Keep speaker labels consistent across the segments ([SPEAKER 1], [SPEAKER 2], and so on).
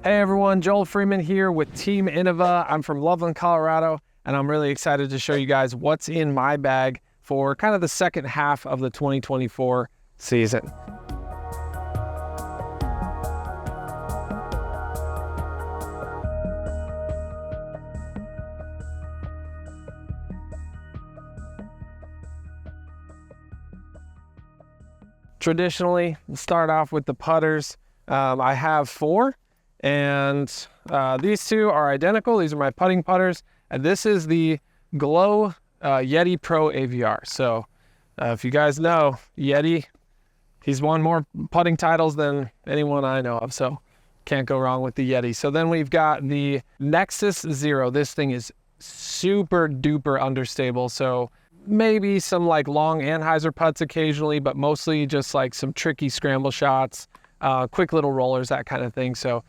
[SPEAKER 1] Hey everyone, Joel Freeman here with Team Innova. I'm from Loveland, Colorado, and I'm really excited to show you guys what's in my bag for kind of the second half of the 2024 season. Traditionally, we'll start off with the putters. I have 4. And these two are identical. These are my putting putters. And this is the Glow Yeti Pro AVR. So if you guys know, Yeti, he's won more putting titles than anyone I know of. So can't go wrong with the Yeti. So then we've got the Nexus Zero. This thing is super duper understable. So maybe some like long Anheuser putts occasionally, but mostly just like some tricky scramble shots, quick little rollers, that kind of thing. So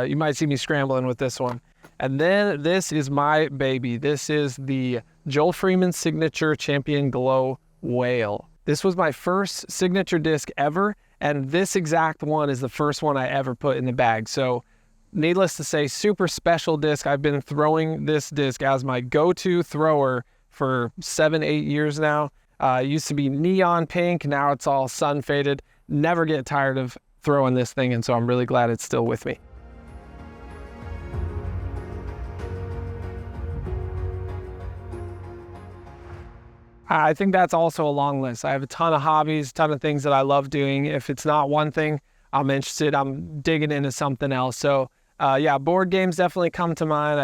[SPEAKER 1] you might see me scrambling with this one. And then this is my baby. This is the Joel Freeman Signature Champion Glow Whale. This was my first signature disc ever, and this exact one is the first one I ever put in the bag. So needless to say, super special disc. I've been throwing this disc as my go-to thrower for 7-8 years now. It used to be neon pink, now it's all sun faded. Never get tired of throwing this thing, and so I'm really glad it's still with me. I think that's also a long list. I have a ton of hobbies, a ton of things that I love doing. If it's not one thing I'm interested, I'm digging into something else. So yeah, board games definitely come to mind.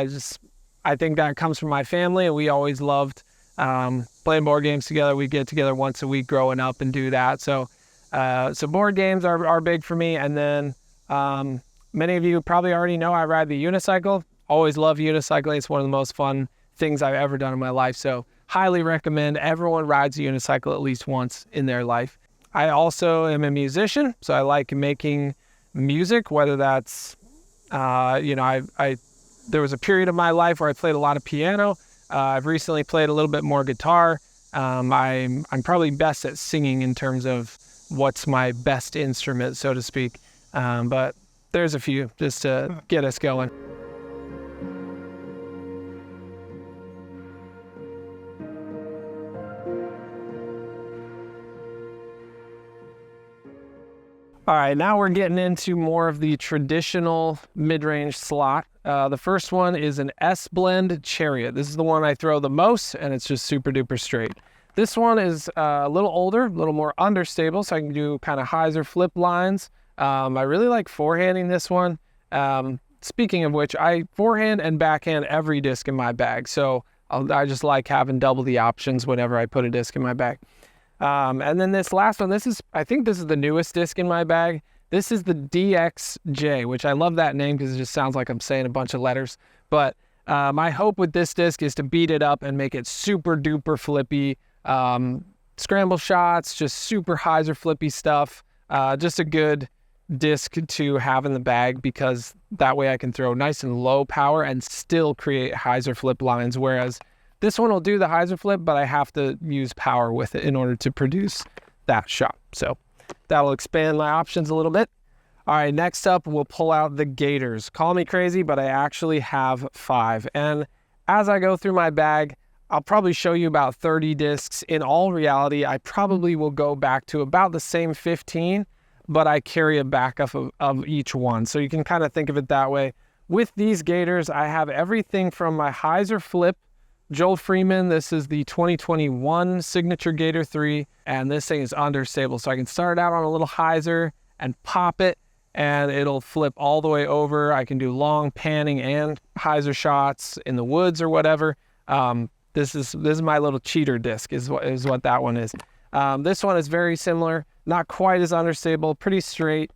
[SPEAKER 1] I think that comes from my family, and we always loved playing board games together. We get together once a week growing up and do that. So board games are big for me. And then many of you probably already know I ride the unicycle. Always love unicycling. It's one of the most fun things I've ever done in my life. So highly recommend everyone rides a unicycle at least once in their life. I also am a musician, so I like making music, whether that's, there was a period of my life where I played a lot of piano. I've recently played a little bit more guitar. I'm probably best at singing in terms of what's my best instrument, so to speak. But there's a few just to get us going. All right, now we're getting into more of the traditional mid-range slot. The first one is an S-Blend Chariot. This is the one I throw the most, and it's just super duper straight. This one is a little older, a little more understable, so I can do kind of hyzer flip lines. I really like forehanding this one. Speaking of which, I forehand and backhand every disc in my bag, so I just like having double the options whenever I put a disc in my bag. And then this last one, I think this is the newest disc in my bag. This is the DXJ, which I love that name because it just sounds like I'm saying a bunch of letters. But my hope with this disc is to beat it up and make it super duper flippy. Scramble shots, just super hyzer flippy stuff. Just a good disc to have in the bag because that way I can throw nice and low power and still create hyzer flip lines. Whereas this one will do the hyzer flip, but I have to use power with it in order to produce that shot. So that'll expand my options a little bit. All right, next up, we'll pull out the Gators. Call me crazy, but I actually have 5. And as I go through my bag, I'll probably show you about 30 discs. In all reality, I probably will go back to about the same 15, but I carry a backup of each one. So you can kind of think of it that way. With these Gators, I have everything from my hyzer flip, Joel Freeman. This is the 2021 Signature Gator 3, and this thing is understable. So I can start out on a little hyzer and pop it, and it'll flip all the way over. I can do long panning and hyzer shots in the woods or whatever. This is my little cheater disc is what that one is. This one is very similar, not quite as understable, pretty straight.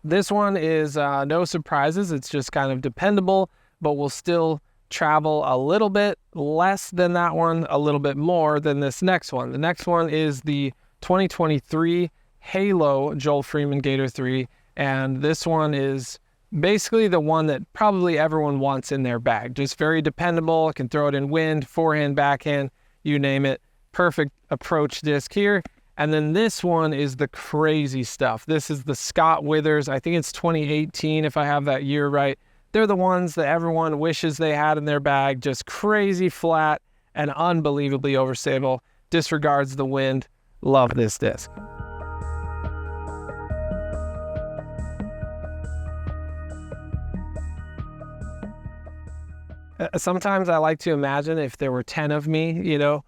[SPEAKER 1] This one is no surprises. It's just kind of dependable, but will still travel a little bit less than that one, a little bit more than this next one. The next one is the 2023 Halo Joel Freeman Gator 3, and this one is basically the one that probably everyone wants in their bag. Just very dependable. I can throw it in wind, forehand, backhand, you name it. Perfect approach disc here. And then this one is the crazy stuff. This is the Scott Withers. I think it's 2018 if I have that year right. They're the ones that everyone wishes they had in their bag. Just crazy flat and unbelievably overstable. Disregards the wind. Love this disc. Sometimes I like to imagine if there were 10 of me, you know,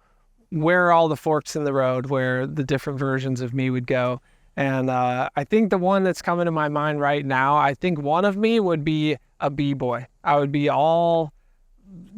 [SPEAKER 1] where are all the forks in the road where the different versions of me would go. And I think the one that's coming to my mind right now, I think one of me would be a b-boy. I would be all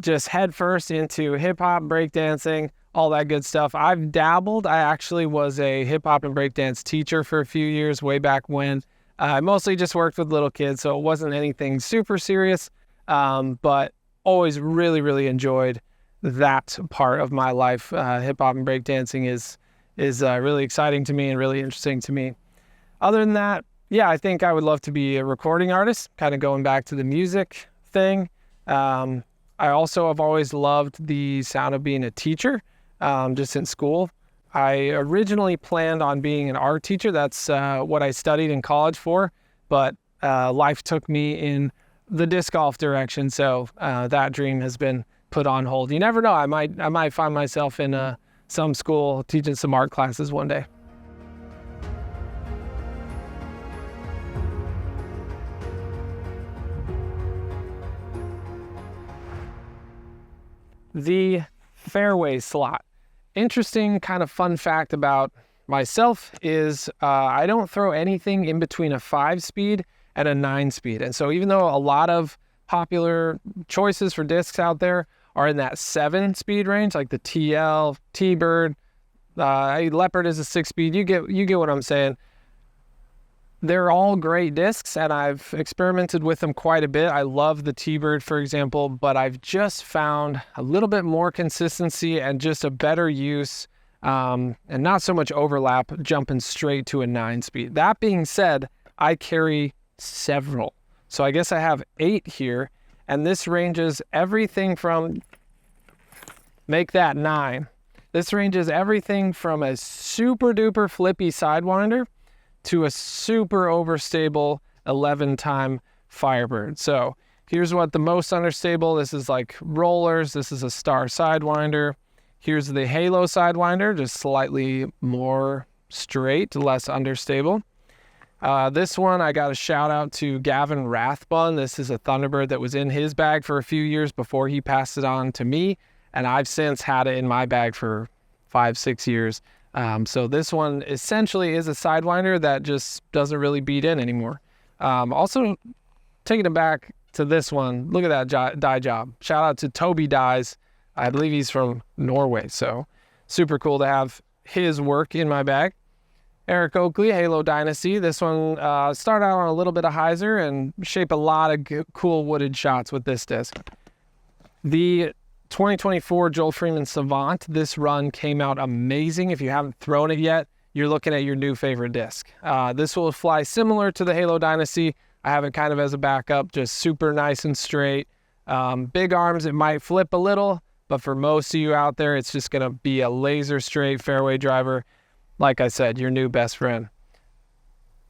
[SPEAKER 1] just head first into hip-hop, breakdancing, all that good stuff. I've dabbled. I actually was a hip-hop and breakdance teacher for a few years way back when. I mostly just worked with little kids, so it wasn't anything super serious, but always really, really enjoyed that part of my life. Hip-hop and breakdancing is really exciting to me and really interesting to me. Other than that, yeah, I think I would love to be a recording artist, kind of going back to the music thing. I also have always loved the sound of being a teacher, just in school. I originally planned on being an art teacher. That's what I studied in college for, but life took me in the disc golf direction, so that dream has been put on hold. You never know, I might find myself in some school teaching some art classes one day. The fairway slot. Interesting kind of fun fact about myself is I don't throw anything in between a 5-speed and a 9-speed. And so even though a lot of popular choices for discs out there are in that 7-speed range, like the TL, T-Bird, Leopard is a 6-speed, you get what I'm saying. They're all great discs, and I've experimented with them quite a bit. I love the T-Bird, for example, but I've just found a little bit more consistency and just a better use, and not so much overlap jumping straight to a 9-speed. That being said, I carry several. So I guess I have 8 here, and this ranges everything from, make that 9. This ranges everything from a super duper flippy Sidewinder to a super overstable 11-time Firebird. So here's what the most understable, this is like rollers, this is a Star Sidewinder. Here's the Halo Sidewinder, just slightly more straight, less understable. This one, I got a shout out to Gavin Rathbun. This is a Thunderbird that was in his bag for a few years before he passed it on to me, and I've since had it in my bag for 5-6 years. So this one essentially is a Sidewinder that just doesn't really beat in anymore. Also, taking it back to this one, look at that dye job. Shout out to Toby Dyes. I believe he's from Norway, so super cool to have his work in my bag. Eric Oakley, Halo Dynasty. This one started out on a little bit of hyzer and shape a lot of cool wooded shots with this disc. The 2024 Joel Freeman Savant, this run came out amazing. If you haven't thrown it yet, you're looking at your new favorite disc. This will fly similar to the Halo Dynasty. I have it kind of as a backup, just super nice and straight. Big arms, it might flip a little, but for most of you out there, it's just gonna be a laser straight fairway driver. Like I said, your new best friend.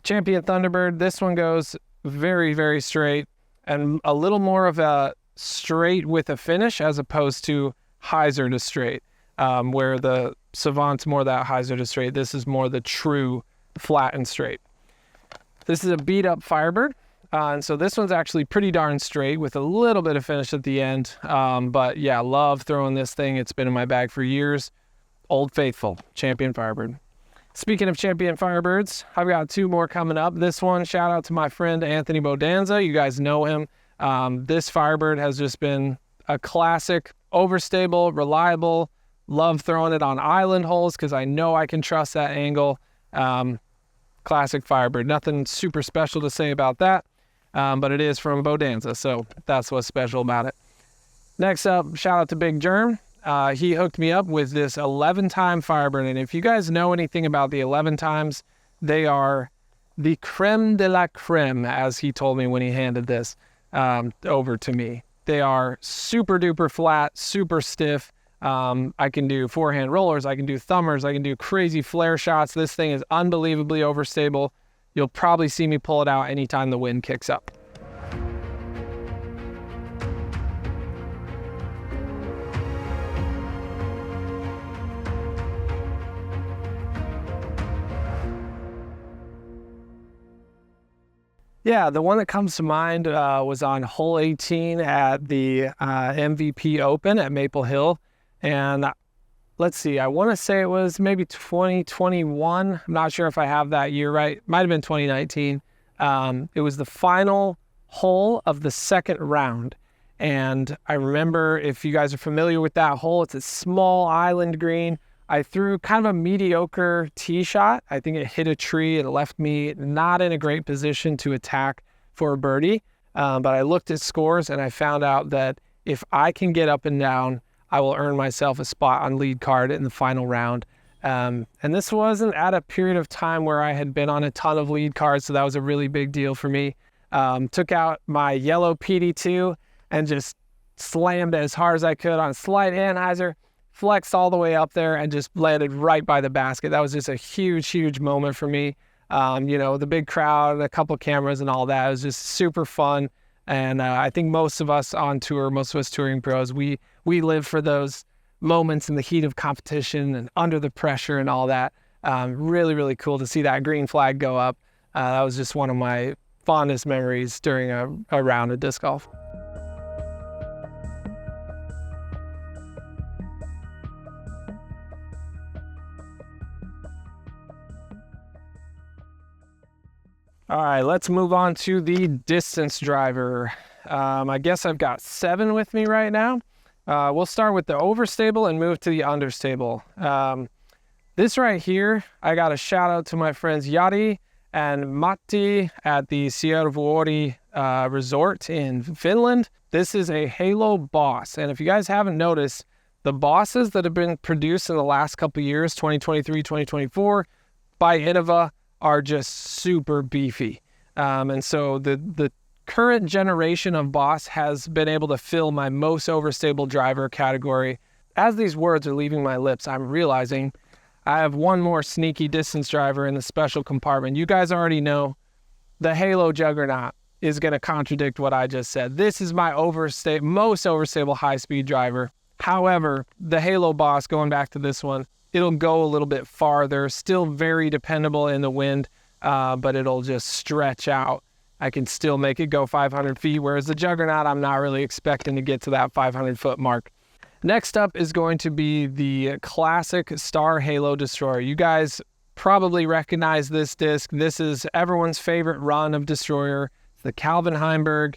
[SPEAKER 1] Champion Thunderbird, this one goes very, very straight and a little more of a straight with a finish as opposed to hyzer to straight, where the Savant's more that hyzer to straight. This is more the true flat and straight. This is a beat up Firebird, and so this one's actually pretty darn straight with a little bit of finish at the end, but yeah, love throwing this thing. It's been in my bag for years. Old Faithful, Champion Firebird. Speaking of Champion Firebirds, I've got 2 more coming up. This one, shout out to my friend Anthony Bodanza. You guys know him. This Firebird has just been a classic, overstable, reliable. Love throwing it on island holes because I know I can trust that angle. Classic Firebird. Nothing super special to say about that, but it is from Bodanza, so that's what's special about it. Next up, shout out to Big Germ. He hooked me up with this 11-time Firebird, and if you guys know anything about the 11 times, they are the creme de la creme, as he told me when he handed this over to me. They are super duper flat, super stiff, I can do forehand rollers, I can do thumbers, I can do crazy flare shots. This thing is unbelievably overstable. You'll probably see me pull it out anytime the wind kicks up. Yeah, the one that comes to mind was on hole 18 at the MVP Open at Maple Hill. And let's see, I want to say it was maybe 2021. I'm not sure if I have that year right. Might have been 2019. It was the final hole of the second round. And I remember, if you guys are familiar with that hole, it's a small island green. I threw kind of a mediocre tee shot. I think it hit a tree and left me not in a great position to attack for a birdie. But I looked at scores and I found out that if I can get up and down, I will earn myself a spot on lead card in the final round. And this wasn't at a period of time where I had been on a ton of lead cards, so that was a really big deal for me. Took out my yellow PD2 and just slammed as hard as I could on a slight anhyzer, flexed all the way up there and just landed right by the basket. That was just a huge, huge moment for me. The big crowd, a couple cameras and all that. It was just super fun. And I think most of us on tour, most of us touring pros, we live for those moments in the heat of competition and under the pressure and all that. Really, really cool to see that green flag go up. That was just one of my fondest memories during a round of disc golf. All right, let's move on to the distance driver. I guess I've got 7 with me right now. We'll start with the overstable and move to the understable. This right here, I got a shout out to my friends Jari and Matti at the Siervuori Resort in Finland. This is a Halo Boss. And if you guys haven't noticed, the bosses that have been produced in the last couple of years, 2023, 2024, by Innova, are just super beefy. And so the current generation of Boss has been able to fill my most overstable driver category. As these words are leaving my lips, I'm realizing I have one more sneaky distance driver in the special compartment. You guys already know the Halo Juggernaut is going to contradict what I just said. This is my most overstable high-speed driver. However, the Halo Boss, going back to this one, it'll go a little bit farther, still very dependable in the wind, but it'll just stretch out. I can still make it go 500 feet, whereas the Juggernaut, I'm not really expecting to get to that 500-foot mark. Next up is going to be the classic Star Halo Destroyer. You guys probably recognize this disc. This is everyone's favorite run of Destroyer. It's the Calvin Heimberg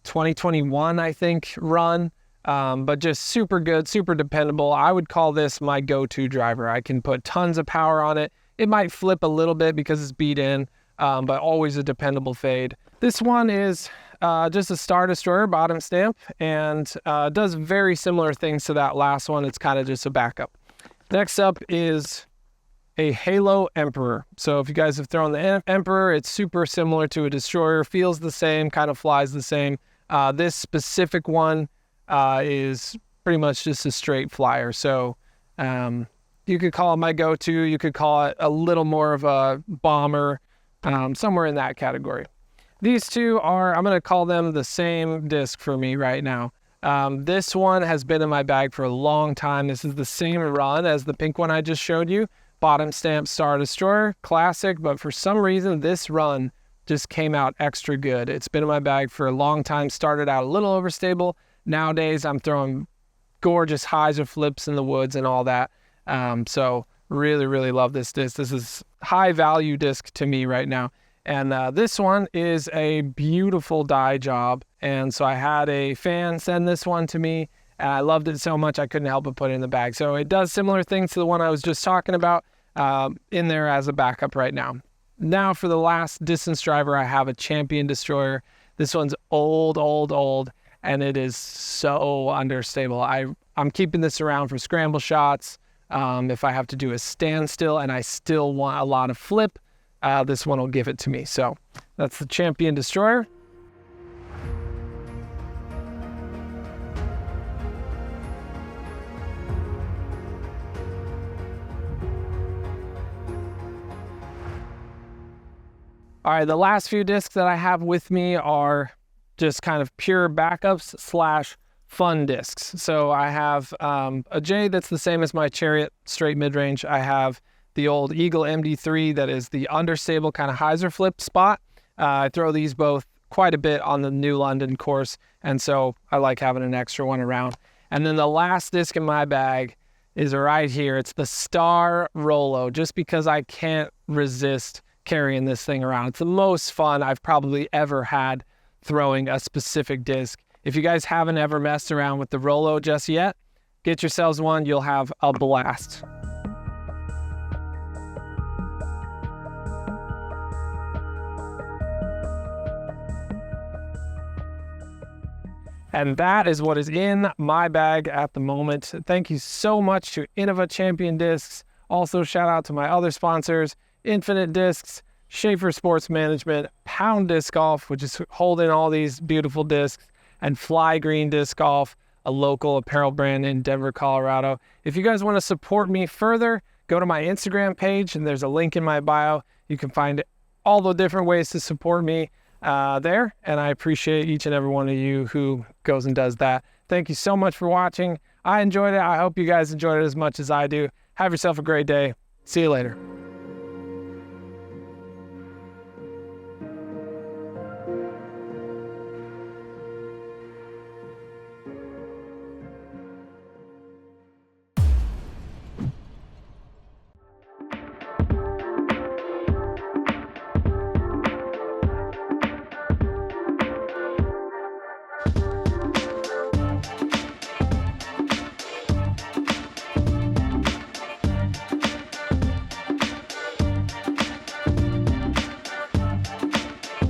[SPEAKER 1] 2021, I think, run. But just super good, super dependable. I would call this my go-to driver. I can put tons of power on it. It might flip a little bit because it's beat in, but always a dependable fade. This one is just a Star Destroyer bottom stamp and does very similar things to that last one. It's kind of just a backup. Next up is a Halo Emperor. So if you guys have thrown the Emperor, it's super similar to a Destroyer, feels the same, kind of flies the same. This specific one is pretty much just a straight flyer. So you could call it my go-to. You could call it a little more of a bomber, somewhere in that category. These two are, I'm going to call them the same disc for me right now. This one has been in my bag for a long time. This is the same run as the pink one I just showed you. Bottom stamp Star Destroyer, classic, but for some reason this run just came out extra good. It's been in my bag for a long time, started out a little overstable. Nowadays I'm throwing gorgeous hyzer flips in the woods and all that. So really, really love this disc. This is high value disc to me right now. And this one is a beautiful dye job. And so I had a fan send this one to me, and I loved it so much I couldn't help but put it in the bag. So it does similar things to the one I was just talking about in there as a backup right now. Now for the last distance driver, I have a Champion Destroyer. This one's old, and it is so understable. I'm keeping this around for scramble shots. If I have to do a standstill and I still want a lot of flip, this one will give it to me. So that's the Champion Destroyer. All right, the last few discs that I have with me are just kind of pure backups / fun discs. So I have a J that's the same as my Chariot straight mid-range. I have the old Eagle MD3 that is the understable kind of hyzer flip spot. I throw these both quite a bit on the New London course, and so I like having an extra one around. And then the last disc in my bag is right here. It's the Star Rollo, just because I can't resist carrying this thing around. It's the most fun I've probably ever had throwing a specific disc. If you guys haven't ever messed around with the Rollo just yet, get yourselves one. You'll have a blast. And that is what is in my bag at the moment. Thank you so much to Innova Champion Discs. Also, shout out to my other sponsors, Infinite Discs, Schaefer Sports Management, Pound Disc Golf, which is holding all these beautiful discs, and Fly Green Disc Golf, a local apparel brand in Denver, Colorado. If you guys want to support me further, go to my Instagram page, and there's a link in my bio. You can find all the different ways to support me there, and I appreciate each and every one of you who goes and does that. Thank you so much for watching. I enjoyed it. I hope you guys enjoyed it as much as I do. Have yourself a great day. See you later.